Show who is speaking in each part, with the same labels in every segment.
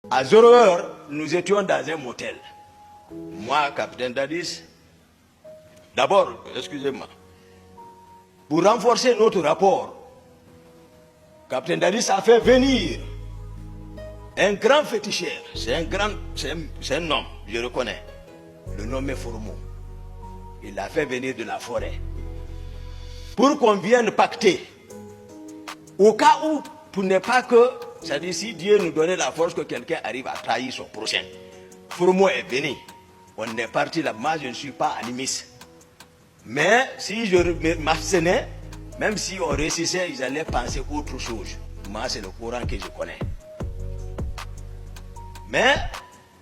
Speaker 1: À 0h, nous étions dans un motel. Moi, capitaine Dadis, d'abord, excusez-moi, pour renforcer notre rapport, capitaine Dadis a fait venir un grand féticheur. C'est un homme, je reconnais. Le nom est Formo. Il l'a fait venir de la forêt. Pour qu'on vienne pacter. Au cas où, pour ne pas que, c'est-à-dire si Dieu nous donnait la force que quelqu'un arrive à trahir son prochain. Formo est venu. On est parti là. Moi, je ne suis pas animiste. Mais si je m'abstenais, même si on réussissait, ils allaient penser autre chose. Moi, c'est le Coran que je connais. Mais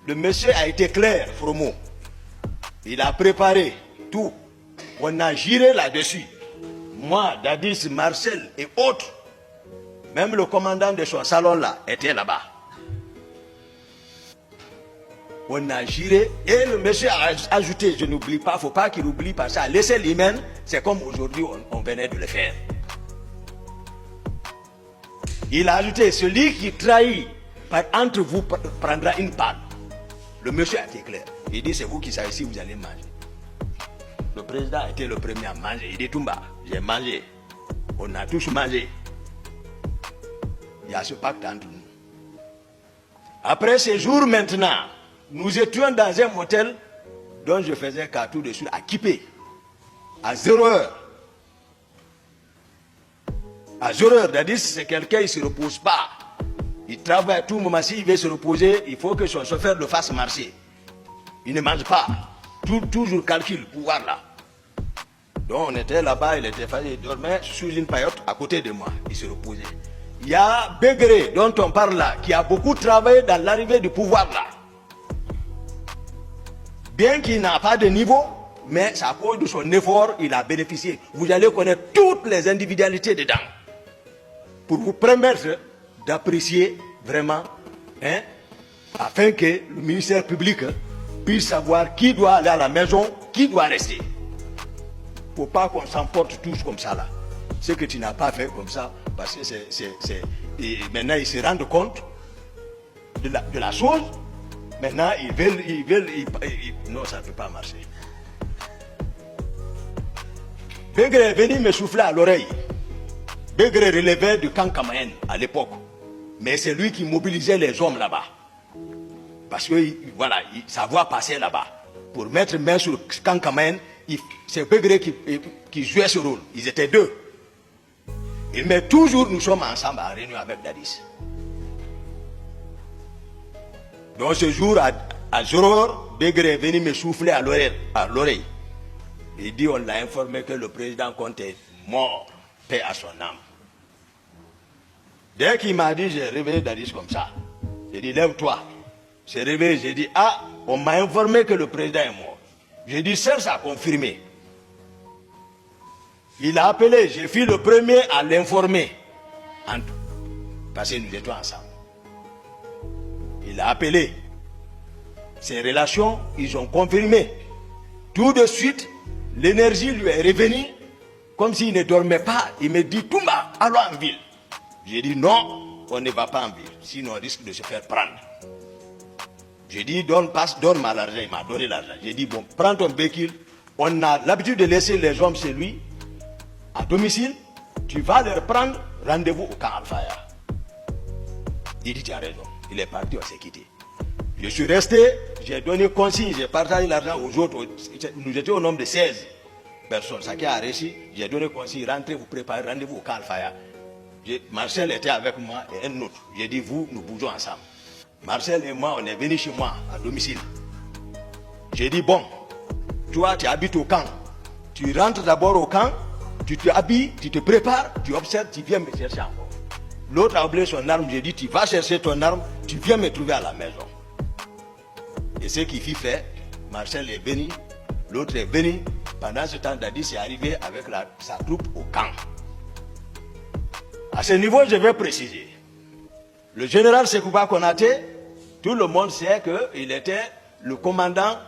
Speaker 1: le monsieur a été clair, Formo. Il a préparé tout. On a giré là-dessus. Moi, Dadis, Marcel et autres. Même le commandant de son salon là était là-bas. On a giré et le monsieur a ajouté, je n'oublie pas, il ne faut pas qu'il oublie pas ça. Laissez l'hymen, c'est comme aujourd'hui on venait de le faire. Il a ajouté, celui qui trahit entre vous prendra une part. Le monsieur a été clair. Il dit, c'est vous qui savez si vous allez manger. Le président a été le premier à manger. Il dit, Toumba, j'ai mangé. On a tous mangé. Il y a ce pacte entre nous. Après ces jours maintenant, nous étions dans un motel dont je faisais carton dessus à Kipé. À 0h. À 0h, c'est-à-dire c'est quelqu'un qui ne se repose pas. Il travaille à tout moment. S'il veut se reposer, il faut que son chauffeur le fasse marcher. Il ne mange pas. Toujours calcul, pouvoir là. Donc on était là-bas, il était fatigué, il dormait sous une paillote à côté de moi. Il se reposait. Il y a Begré, dont on parle là, qui a beaucoup travaillé dans l'arrivée du pouvoir là. Bien qu'il n'a pas de niveau, mais à cause de son effort, il a bénéficié. Vous allez connaître toutes les individualités dedans. Pour vous permettre d'apprécier vraiment, hein, afin que le ministère public puisse savoir qui doit aller à la maison, qui doit rester. Il ne faut pas qu'on s'emporte tous comme ça là. Ce que tu n'as pas fait comme ça, parce que et maintenant ils se rendent compte de la chose. Maintenant ils veulent, non, ça ne peut pas marcher. Begré est venu me souffler à l'oreille. Begré relevait du camp Kamaen à l'époque. Mais c'est lui qui mobilisait les hommes là-bas. Parce que voilà, sa voix passait là-bas. Pour mettre main sur le camp Kamaen, c'est Begré qui jouait ce rôle. Ils étaient deux. Mais toujours nous sommes ensemble en réunion avec Dadis. Donc ce jour, à 0h, Begré est venu me souffler à l'oreille. Il dit, on l'a informé que le président Conte est mort, paix à son âme. Dès qu'il m'a dit, j'ai réveillé Dadis comme ça. J'ai dit, lève-toi. J'ai réveillé, j'ai dit, ah, on m'a informé que le président est mort. J'ai dit, ça a confirmé. Il a appelé, j'ai fui le premier à l'informer. Parce que nous étions ensemble. Il a appelé. Ses relations, ils ont confirmé. Tout de suite, l'énergie lui est revenue. Comme s'il ne dormait pas. Il me dit, Toumba, allons en ville. J'ai dit, non, on ne va pas en ville. Sinon, on risque de se faire prendre. J'ai dit, donne-moi l'argent. Il m'a donné l'argent. J'ai dit, bon, prends ton béquille. On a l'habitude de laisser les hommes chez lui. À domicile, tu vas leur prendre rendez-vous au camp Alfaya. Il dit, tu as raison. Il est parti, on s'est quitté. Je suis resté, j'ai donné consigne, j'ai partagé l'argent aux autres. Nous étions au nombre de 16 personnes. Ça qui a réussi, j'ai donné consigne, rentrez, vous préparez rendez-vous au camp Alfaya. Marcel était avec moi et un autre. J'ai dit, vous, nous bougeons ensemble. Marcel et moi, on est venus chez moi, à domicile. J'ai dit, bon, toi, tu habites au camp. Tu rentres d'abord au camp. Tu te habilles, tu te prépares, tu observes, tu viens me chercher encore. L'autre a oublié son arme, j'ai dit, tu vas chercher ton arme, tu viens me trouver à la maison. Et ce qu'il fit fait, Marcel est venu, l'autre est venu. Pendant ce temps, Dadis est arrivé avec sa troupe au camp. À ce niveau, je vais préciser. Le général Sekouba Konaté, tout le monde sait qu'il était le commandant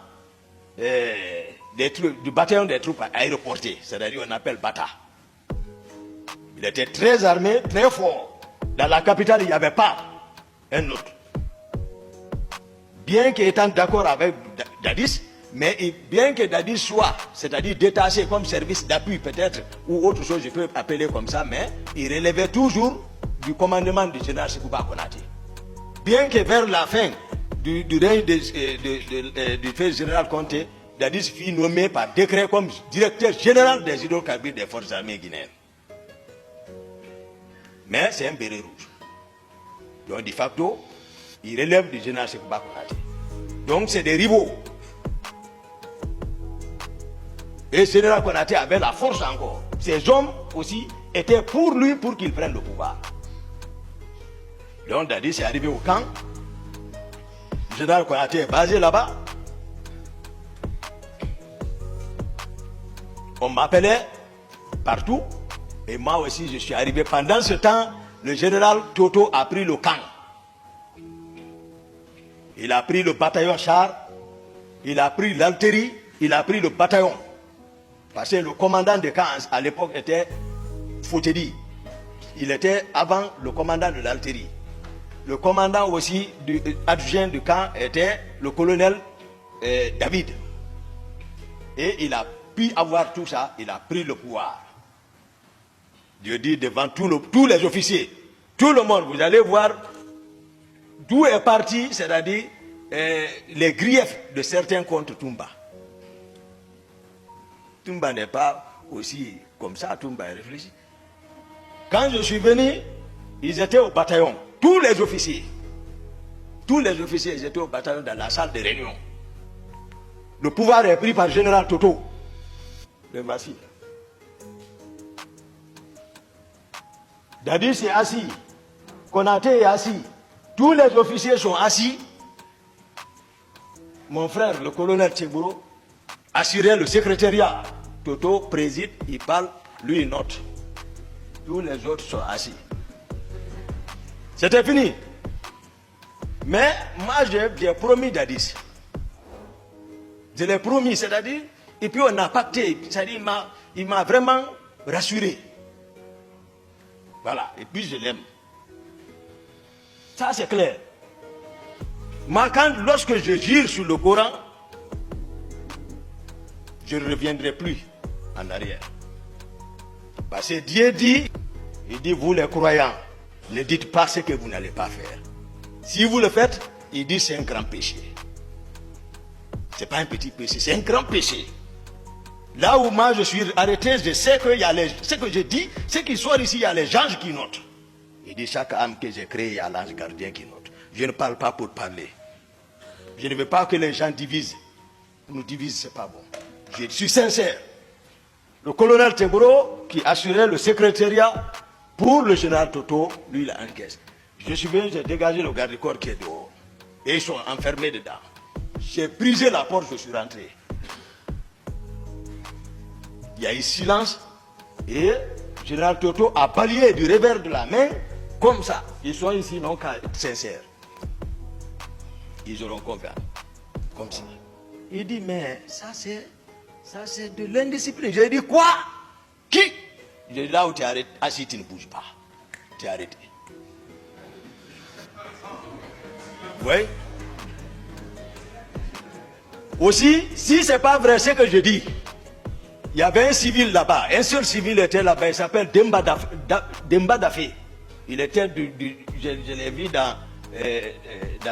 Speaker 1: du bataillon des troupes aéroportées, c'est-à-dire on appelle Bata. Il était très armé, très fort. Dans la capitale, il n'y avait pas un autre. bien qu'étant d'accord avec Dadis, mais bien que Dadis soit, c'est-à-dire détaché comme service d'appui peut-être, ou autre chose, je peux appeler comme ça, mais il relevait toujours du commandement du général Sekouba Konaté. Bien que vers la fin du règne du fait général Conté, Dadis fut nommé par décret comme directeur général des hydrocarbures des forces armées guinéennes. Mais c'est un béret rouge. Donc, de facto, il relève du général Sekouba Konaté. Donc, c'est des rivaux. Et le général Konaté avait la force encore. Ces hommes aussi étaient pour lui pour qu'il prenne le pouvoir. Donc, Dadis est arrivé au camp. Le général Konaté est basé là-bas. On m'appelait partout. Et moi aussi, je suis arrivé. Pendant ce temps, le général Toto a pris le camp. Il a pris le bataillon char. Il a pris l'artillerie. Il a pris le bataillon. Parce que le commandant de camp à l'époque était Foutedi. Il était avant le commandant de l'artillerie. Le commandant aussi du adjoint du camp était le colonel David. Et il a pu avoir tout ça, il a pris le pouvoir. Je dis devant tous les officiers, tout le monde, vous allez voir d'où est parti, c'est-à-dire les griefs de certains contre Toumba. Toumba n'est pas aussi comme ça, Toumba est réfléchi. Quand je suis venu, ils étaient au bataillon, tous les officiers. Tous les officiers ils étaient au bataillon dans la salle de réunion. Le pouvoir est pris par le général Toto. Le voici. Dadis est assis. Konaté est assis. Tous les officiers sont assis. Mon frère, le colonel Tchegbouro, assurait le secrétariat. Toto préside, il parle, lui il note. Tous les autres sont assis. C'était fini. Mais moi j'ai promis Dadis. Je l'ai promis, c'est-à-dire, et puis on a pacté, c'est-à-dire il m'a vraiment rassuré. Voilà, et puis je l'aime. Ça c'est clair. Moi, lorsque je jure sur le Coran, je ne reviendrai plus en arrière. Parce que Dieu dit, il dit, vous les croyants, ne dites pas ce que vous n'allez pas faire. Si vous le faites, il dit c'est un grand péché. Ce n'est pas un petit péché, c'est un grand péché. Là où moi je suis arrêté, je sais que ce que je dis, c'est qu'il soit ici, il y a les anges qui notent. Il dit chaque âme que j'ai créée, il y a l'ange gardien qui note. Je ne parle pas pour parler. Je ne veux pas que les gens divisent. Nous divisent, ce n'est pas bon. Je suis sincère. Le colonel Tchegbouro, qui assurait le secrétariat pour le général Toto, lui il a encaissé. Je suis venu, j'ai dégagé le garde-corps qui est dehors. Et ils sont enfermés dedans. J'ai brisé la porte, je suis rentré. Il y a eu silence et le général Toto a balayé du revers de la main comme ça. Ils sont ici, non qu'à être sincères. Ils auront confiance. Comme ça. Il dit, mais ça c'est de l'indiscipline. J'ai dit, quoi? Qui? J'ai dit, là où tu es arrêté, assis, tu ne bouges pas. Tu es arrêté. Oui. Aussi, si ce n'est pas vrai ce que je dis, il y avait un civil là-bas, un seul civil était là-bas, il s'appelle Demba Dafé. Il était je l'ai vu dans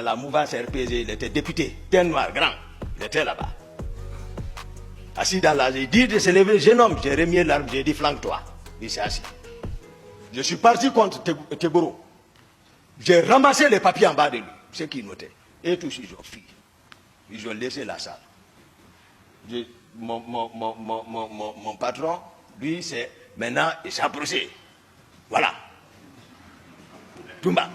Speaker 1: la mouvance RPG, il était député, un noir grand, il était là-bas. Assis dans la, il dit de se lever, jeune homme, j'ai remis l'arme, j'ai dit flanque-toi. Il s'est assis. Je suis parti contre Tchegbouro. J'ai ramassé les papiers en bas de lui, ce qu'il notait. Et tous ils ont fui. Ils ont laissé la salle. Mon patron, lui, c'est maintenant, il s'est approché. Voilà. Toumba.